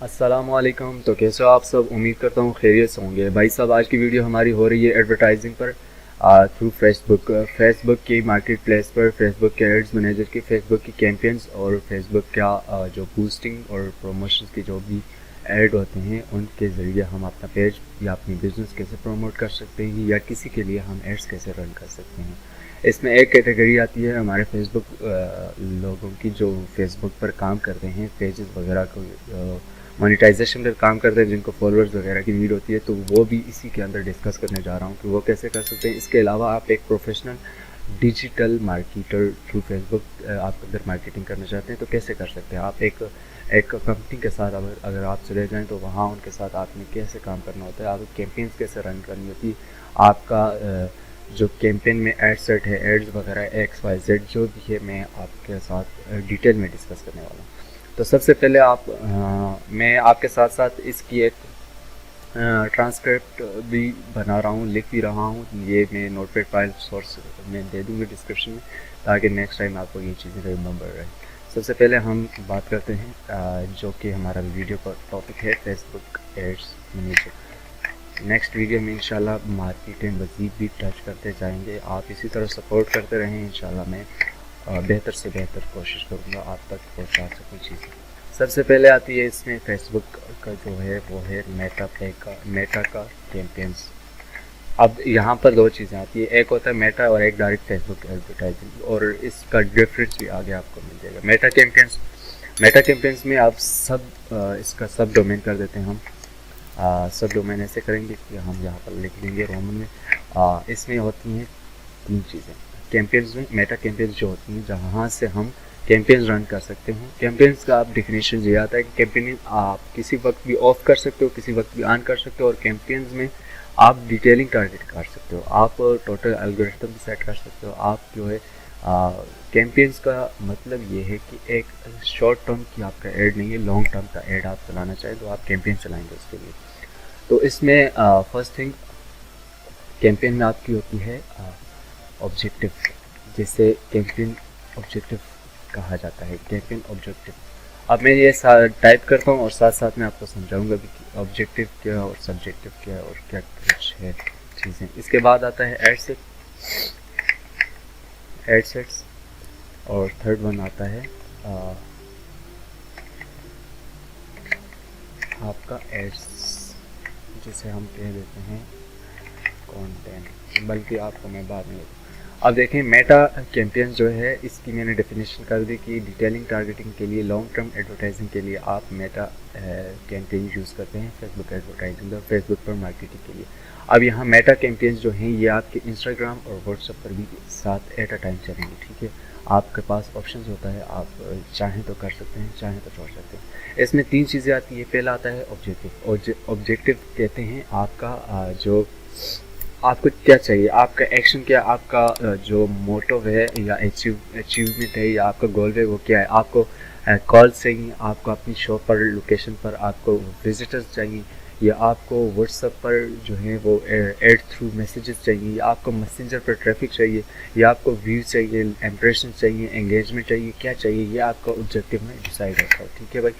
अस्सलामुअलैकुम। तो कैसे हो आप सब? उम्मीद करता हूँ खैरियत से होंगे। भाई साहब, आज की वीडियो हमारी हो रही है एडवर्टाइजिंग पर थ्रू फेसबुक की मार्केट प्लेस पर, फेसबुक के एड्स मैनेजर की, फेसबुक की कैंपेन्स और फेसबुक का जो बूस्टिंग और प्रमोशंस की जो भी ऐड होते हैं उनके ज़रिए हम अपना पेज या अपनी बिज़नेस कैसे प्रमोट कर सकते हैं या किसी के लिए हम एड्स कैसे रन कर सकते हैं। इसमें एक कैटेगरी आती है हमारे फेसबुक लोगों की जो फेसबुक पर काम करते हैं, पेजेस वगैरह को मोनेटाइजेशन का काम करते हैं, जिनको फॉलोअर्स वगैरह की नीड होती है, तो वो भी इसी के अंदर डिस्कस करने जा रहा हूँ कि वो कैसे कर सकते हैं। इसके अलावा आप एक professional digital marketer through Facebook आप अगर मार्केटिंग करना चाहते हैं तो कैसे कर सकते हैं। आप एक कंपनी के साथ अगर आप चले जाएं तो वहाँ उनके साथ आपने कैसे काम करना होता है, आपको कैंपेन्स कैसे रन करनी होती है, आपका जो कैंपेन में एड सेट है, एड्स वगैरह XYZ जो भी है, मैं आपके साथ डिटेल में डिस्कस करने वाला हूँ। तो सबसे पहले मैं आपके साथ साथ इसकी एक ट्रांसक्रिप्ट भी बना रहा हूँ, लिख भी रहा हूँ। ये मैं नोटपैड फाइल सोर्स में दे दूँगी डिस्क्रिप्शन में, ताकि नेक्स्ट टाइम आपको ये चीज़ें रिमेंबर रहे। सबसे पहले हम बात करते हैं जो कि हमारा वीडियो का टॉपिक है, Facebook ads manager. Next video में इंशाल्लाह मार्केट एंड मज़ीद भी टच करते जाएंगे। आप इसी तरह सपोर्ट करते रहें, इंशाल्लाह मैं बेहतर से बेहतर कोशिश करूँगा आप तक पहुँचा सकूँ चीज़ें। सबसे पहले आती है इसमें फेसबुक का जो है वो है मेटा का कैंपेन्स। अब यहाँ पर दो चीज़ें आती है, एक होता है मेटा और एक डायरेक्ट फेसबुक एडवर्टाइजिंग, और इसका डिफरेंस भी आगे आपको मिल जाएगा। मेटा कैंपेन्स में आप इसका सब डोमेन कर देते हैं हम। सब डोमेन ऐसे करेंगे कि हम यहाँ पर लिख देंगे रोमन में। इसमें होती हैं तीन चीज़ें कैंपेन्स में। मेटा कैंपेन्स जो होती हैं जहाँ से हम कैंपेन्स रन कर सकते हैं। कैंपेन्स का आप डिफिनेशन ये आता है कि कैंपेन आप किसी वक्त भी ऑफ कर सकते हो, किसी वक्त भी ऑन कर सकते हो, और कैंपेन्स में आप डिटेलिंग टारगेट कर सकते हो, आप टोटल एल्गोरिथम भी सेट कर सकते हो। आप जो है कैंपेन्स का मतलब ये है कि एक शॉर्ट टर्म की आपका ऐड नहीं है, लॉन्ग टर्म का ऐड आप चलाना चाहें तो आप कैंपेन चलाएंगे उसके लिए। तो इसमें फर्स्ट थिंग कैंपेन में आपकी होती है ऑब्जेक्टिव, जिसे कैंपेन ऑब्जेक्टिव कहा जाता है। कैंपेन ऑब्जेक्टिव, अब मैं ये टाइप करता हूँ और साथ साथ में आपको समझाऊंगा भी कि ऑब्जेक्टिव क्या है और सब्जेक्टिव क्या है और क्या कुछ है चीज़ें। इसके बाद आता है एड सेट्स, और थर्ड वन आता है आपका एड्स, जिसे हम कह देते हैं कंटेंट, बल्कि आपको मैं बाद में। अब देखें मेटा कैंपेन्स जो है इसकी मैंने डेफिनेशन कर दी कि डिटेलिंग टारगेटिंग के लिए, लॉन्ग टर्म एडवर्टाइजिंग के लिए आप मेटा कैंपेन यूज़ करते हैं फेसबुक एडवर्टाइजिंग और फेसबुक पर मार्केटिंग के लिए। अब यहाँ मेटा कैंपेन्स जो हैं ये आपके इंस्टाग्राम और व्हाट्सएप पर भी साथ एट अ टाइम चलेंगे, ठीक है। आपके पास ऑप्शंस होता है, आप चाहें तो कर सकते हैं, चाहें तो छोड़ सकते हैं। इसमें तीन चीज़ें आती है। पहला आता है ऑब्जेक्टिव। ऑब्जेक्टिव कहते हैं आपका जो आपको क्या चाहिए, आपका एक्शन क्या, आपका जो मोटो है या अचीवमेंट है या आपका गोल है वो क्या है। आपको कॉल चाहिए, आपको अपनी शॉप पर लोकेशन पर आपको विजिटर्स चाहिए, या आपको व्हाट्सएप पर जो है वो एड थ्रू मैसेजेस चाहिए, या आपको मैसेंजर पर ट्रैफिक चाहिए, या आपको व्यू चाहिए, इम्प्रेशन चाहिए, एंगेजमेंट चाहिए, क्या चाहिए, ये आपका ऑब्जेक्टिव में डिसाइड होता है, ठीक है भाई।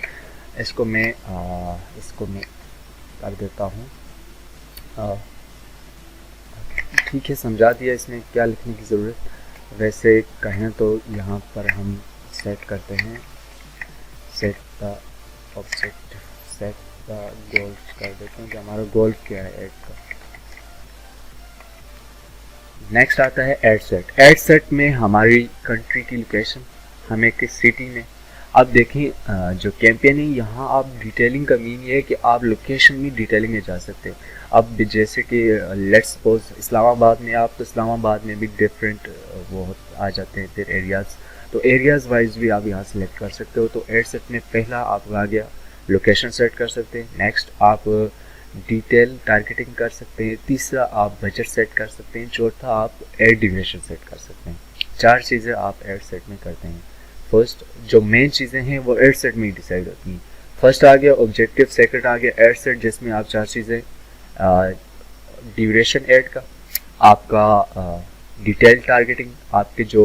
इसको मैं कर देता हूँ, ठीक है, समझा दिया। इसमें क्या लिखने की ज़रूरत, वैसे कहें तो यहाँ पर हम सेट करते हैं set the objective, set the goals कर देते हैं कि हमारा गोल क्या है ऐड का। नेक्स्ट आता है एड सेट। एड सेट में हमारी कंट्री की लोकेशन, हमें किस सिटी में। अब देखें जो कैंपेन है यहाँ आप डिटेलिंग का मीन ये है कि आप लोकेशन में डिटेलिंग में जा सकते हो। अब जैसे कि लेट्स सपोज इस्लामाबाद में आप, तो इस्लामाबाद में भी डिफरेंट वो आ जाते हैं फिर एरियाज़, तो एरियाज़ वाइज भी आप यहाँ सेलेक्ट कर सकते हो। तो एड सेट में पहला आप आ गया लोकेशन सेट कर सकते हैं, नेक्स्ट आप डिटेल टारगेटिंग कर सकते हैं, तीसरा आप बजट सेट कर सकते हैं, चौथा आप एड ड्यूरेशन सेट कर सकते हैं। चार चीज़ें आप एड सेट में करते हैं। फर्स्ट जो मेन चीज़ें हैं वो एड सेट में ही डिसाइड होती हैं। फर्स्ट आ गया ऑब्जेक्टिव, सेकंड आ गया एड सेट जिसमें आप चार चीज़ें, ड्यूरेशन एड का, आपका डिटेल टारगेटिंग, आपके जो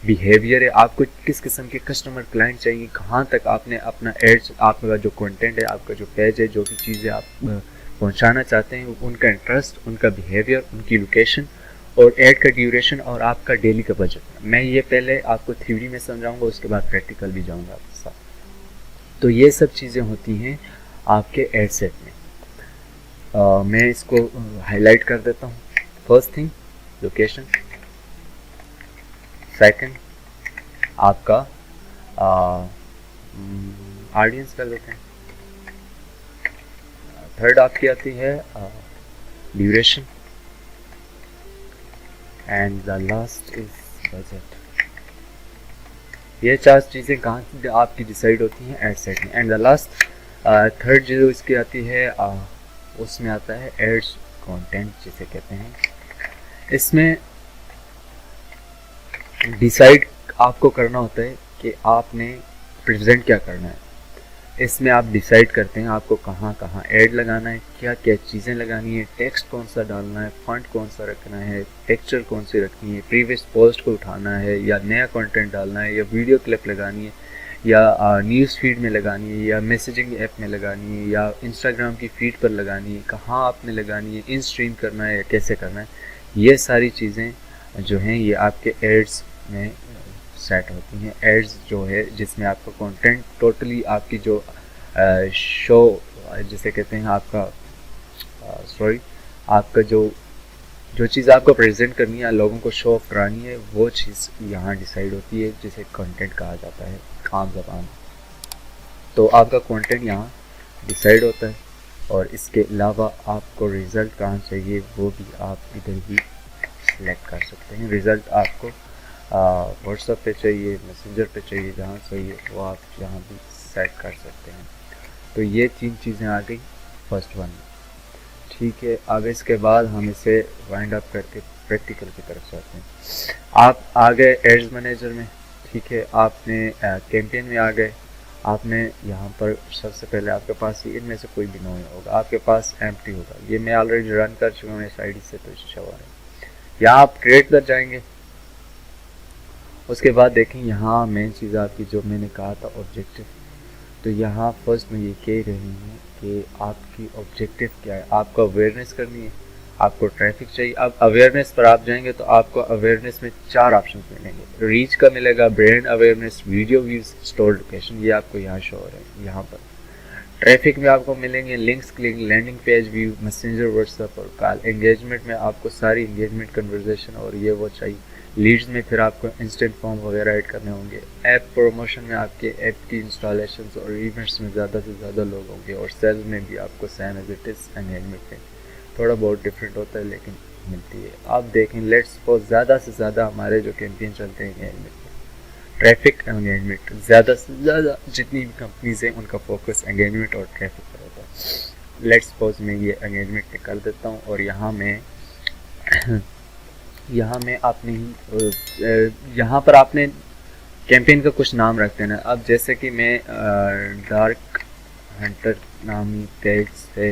बिहेवियर है, आपको किस किस्म के कस्टमर क्लाइंट चाहिए, कहाँ तक आपने अपना एड्स, आपका जो कंटेंट है, आपका जो पेज है, जो भी चीज़ें आप पहुँचाना चाहते हैं, उनका इंटरेस्ट, उनका बिहेवियर, उनकी लोकेशन और एड का ड्यूरेशन और आपका डेली का बजट। मैं ये पहले आपको थ्योरी में समझाऊंगा, उसके बाद प्रैक्टिकल भी जाऊंगा आपके साथ। तो ये सब चीज़ें होती हैं आपके एड सेट में। मैं इसको हाईलाइट कर देता हूँ। फर्स्ट थिंग लोकेशन, सेकंड आपका ऑडियंस कर लेते हैं, थर्ड आपकी आती है duration and the last is budget. ये चार चीज़ें कहाँ से आपकी डिसाइड होती हैं एड सेट में। एंड द लास्ट थर्ड जो इसकी आती है उसमें आता है एड्स कंटेंट जिसे कहते हैं। इसमें डिसाइड आपको करना होता है कि आपने प्रेजेंट क्या करना है। इसमें आप डिसाइड करते हैं आपको कहाँ कहाँ ऐड लगाना है, क्या क्या चीज़ें लगानी है, टेक्स्ट कौन सा डालना है, फॉन्ट कौन सा रखना है, टेक्सचर कौन सी रखनी है, प्रीवियस पोस्ट को उठाना है या नया कंटेंट डालना है, या वीडियो क्लिप लगानी है, या न्यूज़ फीड में लगानी है, या मैसेजिंग ऐप में लगानी है, या इंस्टाग्राम की फीड पर लगानी है, कहाँ आपने लगानी है, इन स्ट्रीम करना है या कैसे करना है। ये सारी चीज़ें जो हैं ये आपके एड्स में सेट होती हैं। एड्स जो है जिसमें आपका कंटेंट टोटली आपकी जो शो जिसे कहते हैं आपका आपका जो चीज़ आपको प्रेजेंट करनी है, लोगों को शो ऑफ करानी है, वो चीज़ यहाँ डिसाइड होती है जिसे कंटेंट कहा जाता है आम ज़बान। तो आपका कंटेंट यहाँ डिसाइड होता है और इसके अलावा आपको रिज़ल्ट कहाँ चाहिए वो भी आप इधर ही सिलेक्ट कर सकते हैं। रिज़ल्ट आपको व्हाट्सएप पे चाहिए, मैसेंजर पे चाहिए, जहाँ चाहिए वो आप यहाँ भी सेट कर सकते हैं। तो ये 3 चीज़ें आ गई फर्स्ट वन। ठीक है, अब इसके बाद हम इसे वाइंड अप करके प्रैक्टिकल की तरफ चलते हैं। आप आ गए एड्स मैनेजर में, ठीक है, आपने कैंपेन में आ गए। आपने यहाँ पर सबसे पहले आपके पास इनमें से कोई भी नहीं होगा, आपके पास एम्प्टी होगा। ये मैं ऑलरेडी रन कर चुका हूँ इस आईडी से, तो शो है। यहाँ आप क्रिएट कर जाएंगे। उसके बाद देखें यहाँ मेन चीज़ आपकी जो मैंने कहा था ऑब्जेक्टिव। तो यहाँ फर्स्ट में ये कह रहे हैं कि आपकी ऑब्जेक्टिव क्या है। आपको अवेयरनेस करनी है, आपको ट्रैफिक चाहिए। अब अवेयरनेस पर आप जाएंगे तो आपको अवेयरनेस में 4 ऑप्शन मिलेंगे। रीच का मिलेगा, brand awareness, video views, store location, ये आपको यहाँ शो हो रहा है। यहाँ पर ट्रैफिक में आपको मिलेंगे links, click, landing page view, messenger, WhatsApp और कॉल। एंगेजमेंट में आपको सारी एंगेजमेंट कन्वर्सेशन और ये वो चाहिए। लीड्स में फिर आपको इंस्टेंट फॉर्म वगैरह ऐड करने होंगे। ऐप प्रमोशन में आपके ऐप की इंस्टॉलेशन और इवेंट्स में ज़्यादा से ज़्यादा लोग होंगे। और सेल में भी आपको same as it is engagement में, थोड़ा बहुत डिफरेंट होता है लेकिन मिलती है। आप देखें लेट्स सपोज ज़्यादा से ज़्यादा हमारे जो कैंपेन चलते हैं एंगेजमेंट, ट्रैफिक एंगेजमेंट, ज़्यादा से ज़्यादा जितनी भी कंपनीज हैं उनका फोकस एंगेजमेंट और ट्रैफिक पर होता है। लेट्स सपोज मैं ये एंगेजमेंट कर देता हूँ और यहाँ मैं आपने ही यहाँ पर आपने कैंपेन का कुछ नाम रखते हैं ना। अब जैसे कि मैं डार्क हंटर नामी पेज से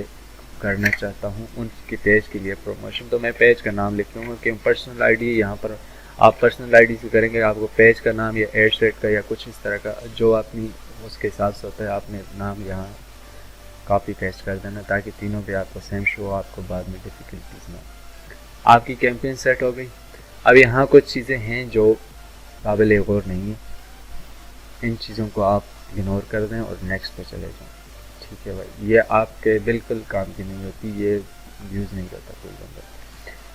करना चाहता हूँ उनके पेज के लिए प्रमोशन, तो मैं पेज का नाम लिख लूँगा कि पर्सनल आईडी। यहाँ पर आप पर्सनल आईडी से करेंगे, आपको पेज का नाम या एड सेट का या कुछ इस तरह का जो अपनी उसके हिसाब से होता है, आपने नाम यहाँ कॉपी पेस्ट कर देना ताकि तीनों पे आपको सेम शो, आपको बाद में डिफिकल्टीज ना। आपकी कैंपेन सेट हो गई। अब यहाँ कुछ चीज़ें हैं जो काबिल गौर नहीं है, इन चीज़ों को आप इग्नोर कर दें और नेक्स्ट पे चले जाएं। ठीक है भाई, ये आपके बिल्कुल काम की नहीं होती, ये यूज़ नहीं करता कोई बंदा।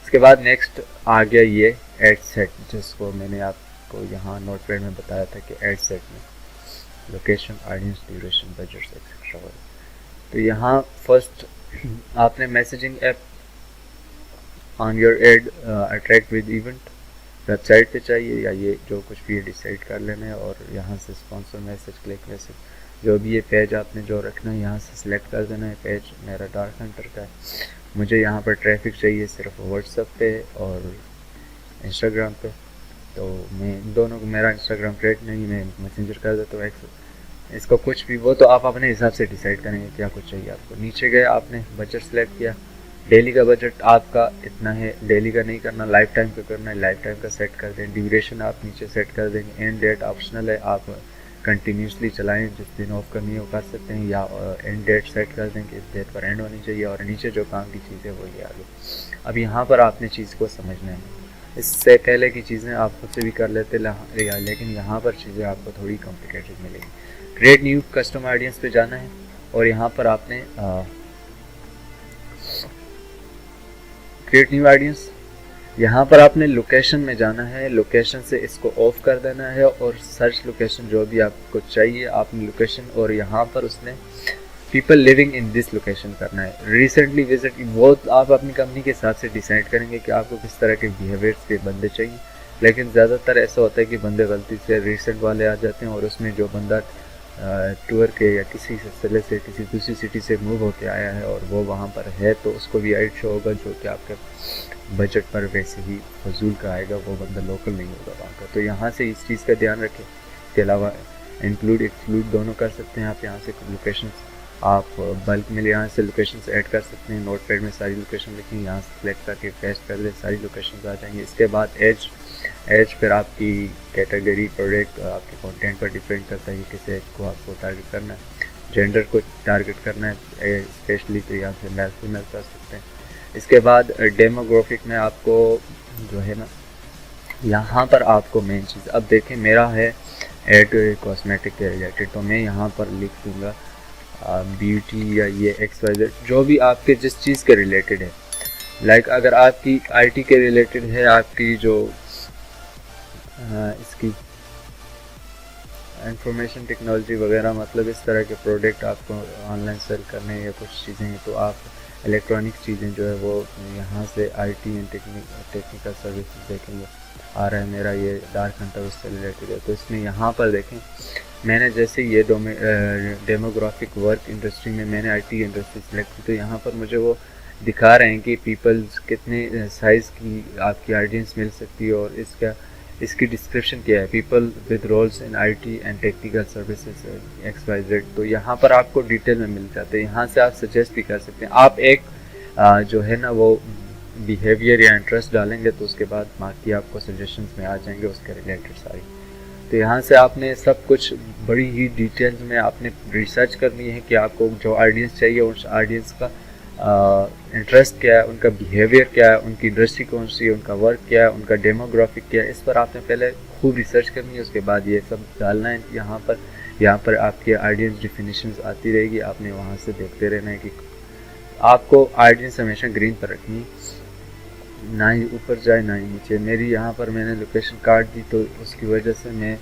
इसके बाद नेक्स्ट आ गया ये एड सेट, जिसको मैंने आपको यहाँ नोटपैड में बताया था कि एड सेट में location, audience, duration, budget etcetera. तो यहाँ फर्स्ट आपने messaging app on your add attract with event website पे चाहिए या ये जो कुछ भी डिसाइड कर लेना है। और यहाँ से स्पॉन्सर मैसेज, क्लिक मैसेज, जो भी ये पेज आपने जो रखना है यहाँ से सिलेक्ट कर देना है। पेज मेरा डार्क हंटर का है, मुझे यहाँ पर ट्रैफिक चाहिए सिर्फ व्हाट्सएप पे और इंस्टाग्राम पे, तो मैं दोनों को, मेरा इंस्टाग्राम क्रिएट नहीं, मैं मैसेंजर कर देता हूँ। इसको कुछ भी वो तो आप अपने हिसाब से डिसाइड करेंगे क्या कुछ चाहिए आपको। नीचे गए, आपने बजट सेलेक्ट किया, डेली का बजट आपका इतना है, डेली का नहीं करना, लाइफ टाइम का करना है, लाइफ टाइम का सेट कर दें। ड्यूरेशन आप नीचे सेट कर देंगे। एंड डेट ऑप्शनल है, आप कंटिन्यूसली चलाएं, जिस दिन ऑफ करनी है वो कर सकते हैं, या एंड डेट सेट कर दें कि इस डेट पर एंड होनी चाहिए, और नीचे जो काम की चीज़ है वो ये आगे। अब यहाँ पर आपने चीज़ को समझना है। इससे पहले की चीज़ें आप खुद से भी कर लेते, लेकिन यहाँ पर चीज़ें आपको थोड़ी कॉम्प्लिकेटेड मिलेंगी। क्रिएट न्यू कस्टम ऑडियंस पे जाना है, और यहाँ पर आपने क्रिएट न्यू ऑडियंस, यहाँ पर आपने लोकेशन में जाना है। लोकेशन से इसको ऑफ कर देना है, और सर्च लोकेशन जो भी आपको चाहिए आपने लोकेशन, और यहाँ पर उसने people living in this location करना है। रिसेंटली विजिट, वो आप अपनी कंपनी के हिसाब से डिसाइड करेंगे कि आपको किस तरह के बिहेवियर्स के बंदे चाहिए। लेकिन ज़्यादातर ऐसा होता है कि बंदे गलती से रिसेंट वाले आ जाते हैं, और उसमें जो बंदा टूर के या किसी सिलसिले से किसी दूसरी सिटी से मूव होके आया है और वो वहाँ पर है, तो उसको भी ऐड शो होगा जो कि आपके बजट पर वैसे ही फजूल का आएगा, वो बंदा लोकल नहीं होगा वहाँ का। तो यहाँ से इस चीज़ का ध्यान रखें। इसके अलावा इंक्लूड एक्सक्लूड दोनों कर सकते हैं आप। यहाँ से लोकेशन आप बल्क में यहाँ से लोकेशन ऐड कर सकते हैं। नोट पैड में सारी लोकेशन लिखें, यहाँ से सेलेक्ट करके पेस्ट कर दें, सारी लोकेशन आ जाएंगी। इसके बाद एज फिर आपकी कैटेगरी, प्रोडक्ट, आपके कंटेंट पर डिपेंड करता है कि किस एज को आपको टारगेट करना है, जेंडर को टारगेट करना है स्पेशली, तो यहाँ से मेल फीमेल कर सकते हैं। इसके बाद डेमोग्राफिक में आपको जो है ना, यहाँ पर आपको मेन चीज़, अब देखें मेरा है एड कॉस्मेटिक के रिलेटेड, तो मैं यहाँ पर लिख दूँगा ब्यूटी या ये XYZ, जो भी आपके जिस चीज़ के रिलेटेड है। लाइक अगर आपकी IT के रिलेटेड है, आपकी जो इसकी इंफॉर्मेशन टेक्नोलॉजी वगैरह, मतलब इस तरह के प्रोडक्ट आपको ऑनलाइन सेल करने या कुछ चीज़ें हैं, तो आप इलेक्ट्रॉनिक चीज़ें जो है वो यहाँ से IT एंड टेक्निकल सर्विसेज देखेंगे। आ रहा है मेरा ये डार्क हंटर, उससे रिलेटेड है। तो इसमें यहाँ पर देखें, मैंने जैसे ये डेमोग्राफिक वर्क इंडस्ट्री में मैंने IT इंडस्ट्री सेलेक्ट की, तो यहाँ पर मुझे वो दिखा रहे हैं कि पीपल्स कितने साइज़ की आपकी ऑडियंस मिल सकती है, और इसकी डिस्क्रिप्शन क्या है, people with roles in IT and technical services XYZ। तो यहाँ पर आपको डिटेल में मिल जाते हैं। यहाँ से आप सजेस्ट भी कर सकते हैं। आप एक जो है ना वो बिहेवियर या इंटरेस्ट डालेंगे, तो उसके बाद बाकी आपको सजेशंस में आ जाएंगे उसके रिलेटेड सारी। तो यहाँ से आपने सब कुछ बड़ी ही डिटेल्स में आपने रिसर्च करनी है कि आपको जो ऑडियंस चाहिए उस ऑडियंस का इंटरेस्ट क्या है, उनका बिहेवियर क्या है, उनकी इंडस्ट्री कौन सी है, उनका वर्क क्या है, उनका डेमोग्राफिक क्या है। इस पर आपने पहले खूब रिसर्च करनी है, उसके बाद ये सब डालना है। यहाँ पर आपकी ऑडियंस डिफिनीशंस आती रहेगी, आपने वहाँ से देखते रहना है कि आपको ऑडियंस हमेशा ग्रीन पर रखनी है, ना ही ऊपर जाए ना ही नीचे। मेरी यहाँ पर मैंने लोकेशन काट दी, तो उसकी वजह से मैं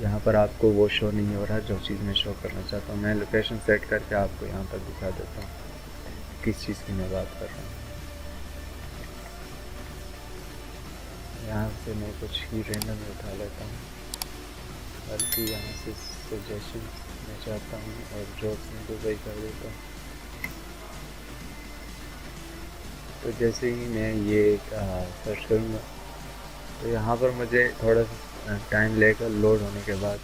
यहाँ पर आपको वो शो नहीं हो रहा जो चीज़ मैं शो करना चाहता हूँ। मैं लोकेशन सेट करके आपको यहाँ पर दिखा देता हूँ किस चीज़ की मैं बात कर रहा हूँ। यहाँ से मैं कुछ ही रैंडम उठा लेता हूँ, बल्कि यहाँ से सजेशन मैं चाहता हूँ और जॉब्स में दुबई कर देता हूँ। तो जैसे ही मैं ये सर्च करूँगा, तो यहाँ पर मुझे थोड़ा सा टाइम लेकर लोड होने के बाद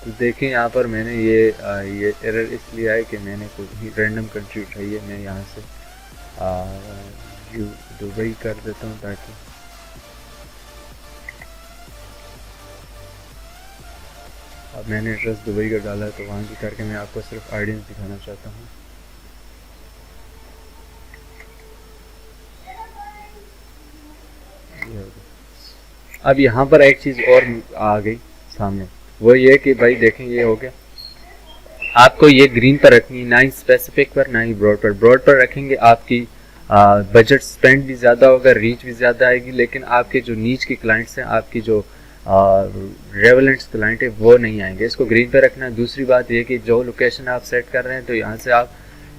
तो देखें यहाँ पर मैंने ये एरर इसलिए आया कि मैंने कोई ही रैंडम कंट्री उठाई है। मैं यहाँ से दुबई कर देता हूँ, ताकि अब मैंने एड्रेस दुबई का डाला है, तो वहाँ की करके मैं आपको सिर्फ ऑडियंस दिखाना चाहता हूँ। अब यहाँ पर एक चीज़ और आ गई सामने, वो ये कि भाई देखें ये हो गया, आपको ये ग्रीन पर रखनी है, ना ही स्पेसिफिक पर ना ही ब्रॉड पर। ब्रॉड पर रखेंगे आपकी बजट स्पेंड भी ज़्यादा होगा, रीच भी ज़्यादा आएगी, लेकिन आपके जो नीच के क्लाइंट्स हैं, आपकी जो रेवलेंट्स क्लाइंट है, वो नहीं आएंगे। इसको ग्रीन पे रखना है। दूसरी बात ये कि जो लोकेशन आप सेट कर रहे हैं, तो यहाँ से आप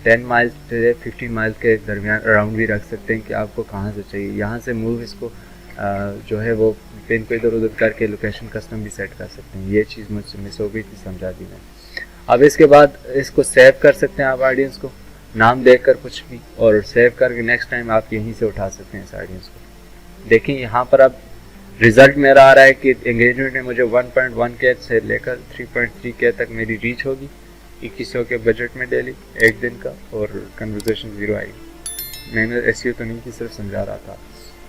10 माइल्स से 15 माइल्स के दरमियान अराउंड भी रख सकते हैं कि आपको कहाँ से चाहिए। यहाँ से मूव इसको जो है वो पिन को इधर उधर करके लोकेशन कस्टम भी सेट कर सकते हैं। ये चीज़ मुझसे मिस हो गई थी, समझा दी मैंने। अब इसके बाद इसको सेव कर सकते हैं आप ऑडियंस को। नाम देखकर कुछ भी और सेव करके नेक्स्ट टाइम आप यहीं से उठा सकते हैं इस ऑडियंस को। देखिए यहाँ पर अब रिज़ल्ट मेरा आ रहा है कि एंगेजमेंट में मुझे 1.1K से लेकर 3.3K तक मेरी रीच होगी 2100 के बजट में डेली एक दिन का, और कन्वर्सेशन 0 आएगी। मैंने एसईओ तो नहीं की, सिर्फ समझा रहा था।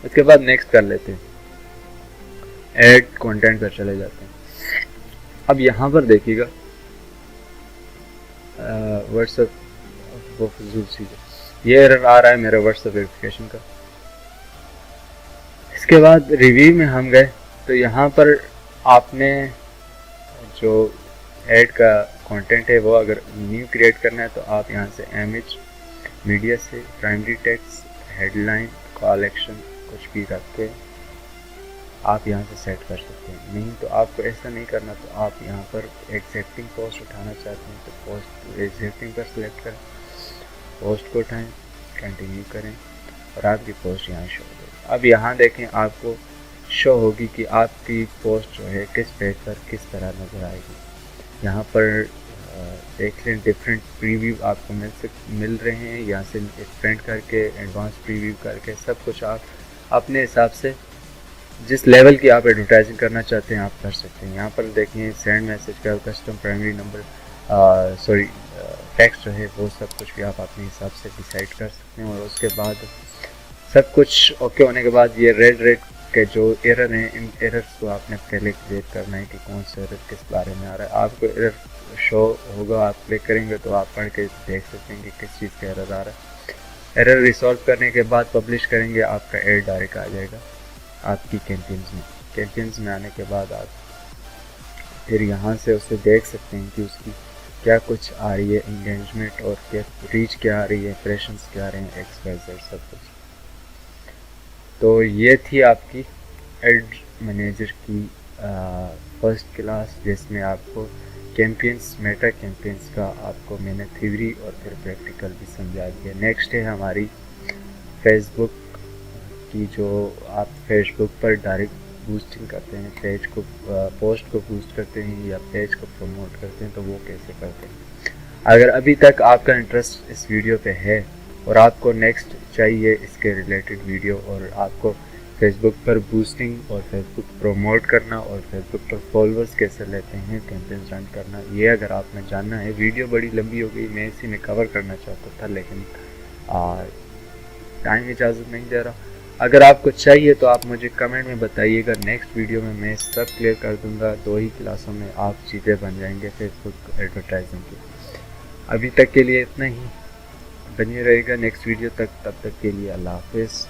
उसके बाद नेक्स्ट कर लेते हैं, ऐड कंटेंट पर चले जाते हैं। अब यहाँ पर देखिएगा व्हाट्सएप वो फजूल चीज़, ये एरर आ रहा है मेरा व्हाट्सएप वेरिफिकेशन का। इसके बाद रिव्यू में हम गए तो यहाँ पर आपने जो ऐड का कंटेंट है वो अगर न्यू क्रिएट करना है तो आप यहाँ से इमेज मीडिया से primary text headline call action कुछ भी रख के आप यहाँ से सेट कर सकते हैं। नहीं तो आपको ऐसा नहीं करना तो आप यहाँ पर एग्जैक्टिंग पोस्ट उठाना चाहते हैं तो पोस्ट एग्जैक्टिंग पर सिलेक्ट करें, पोस्ट को उठाएं, कंटिन्यू करें और आपकी पोस्ट यहाँ शो होगी। अब यहाँ देखें आपको शो होगी कि आपकी पोस्ट जो है किस पेज पर किस तरह नज़र आएगी। यहाँ पर देख लें डिफरेंट प्रीव्यू आपको मिल रहे हैं, यहाँ से एक्सपेंड करके एडवांस प्रीव्यू करके सब कुछ आप अपने हिसाब से जिस लेवल की आप एडवर्टाइजिंग करना चाहते हैं आप कर सकते हैं। यहाँ पर देखें सेंड मैसेज का कस्टम प्राइमरी नंबर टेक्स्ट जो है वो सब कुछ भी आप अपने हिसाब से डिसाइड कर सकते हैं। और उसके बाद सब कुछ ओके होने के बाद ये रेड के जो एरर हैं इन एरर्स को आपने पहले क्रिएट करना है कि कौन सा एरर किस बारे में आ रहा है। आपको एरर शो होगा, आप क्लिक करेंगे तो आप पढ़ के देख सकते हैं कि किस चीज़ का एरर आ रहा है। एरर रिसॉल्व करने के बाद पब्लिश करेंगे, आपका एड डायरेक्ट आ जाएगा आपकी कैंपेन्स में आने के बाद आप फिर यहाँ से उसे देख सकते हैं कि उसकी क्या कुछ आ रही है, एंगेजमेंट और क्या रीच क्या आ रही है, इंप्रेशंस क्या आ रहे हैं, XYZ सब कुछ। तो ये थी आपकी एड मैनेजर की फर्स्ट क्लास जिसमें आपको कैंपेन्स मेटा कैंपेन्स का आपको मैंने थ्योरी और फिर प्रैक्टिकल भी समझा दिया। नेक्स्ट है हमारी फेसबुक की, जो आप फेसबुक पर डायरेक्ट बूस्टिंग करते हैं, पेज को पोस्ट को बूस्ट करते हैं या पेज को प्रमोट करते हैं तो वो कैसे करते हैं। अगर अभी तक आपका इंटरेस्ट इस वीडियो पे है और आपको नेक्स्ट चाहिए इसके रिलेटेड वीडियो और आपको फेसबुक पर बूस्टिंग और फेसबुक प्रमोट करना और फेसबुक पर फॉलोअर्स कैसे लेते हैं, कैंपेन रन करना, ये अगर आपने जानना है। वीडियो बड़ी लंबी हो गई, मैं इसी में कवर करना चाहता था लेकिन टाइम इजाज़त नहीं दे रहा। अगर आपको चाहिए तो आप मुझे कमेंट में बताइएगा, नेक्स्ट वीडियो में मैं सब क्लियर कर दूंगा। 2 ही क्लासों में आप चीज़ें बन जाएंगे फेसबुक एडवर्टाइजिंग की। अभी तक के लिए इतना ही, बने रहेगा नेक्स्ट वीडियो तक, तब तक के लिए अल्लाह हाफिज़।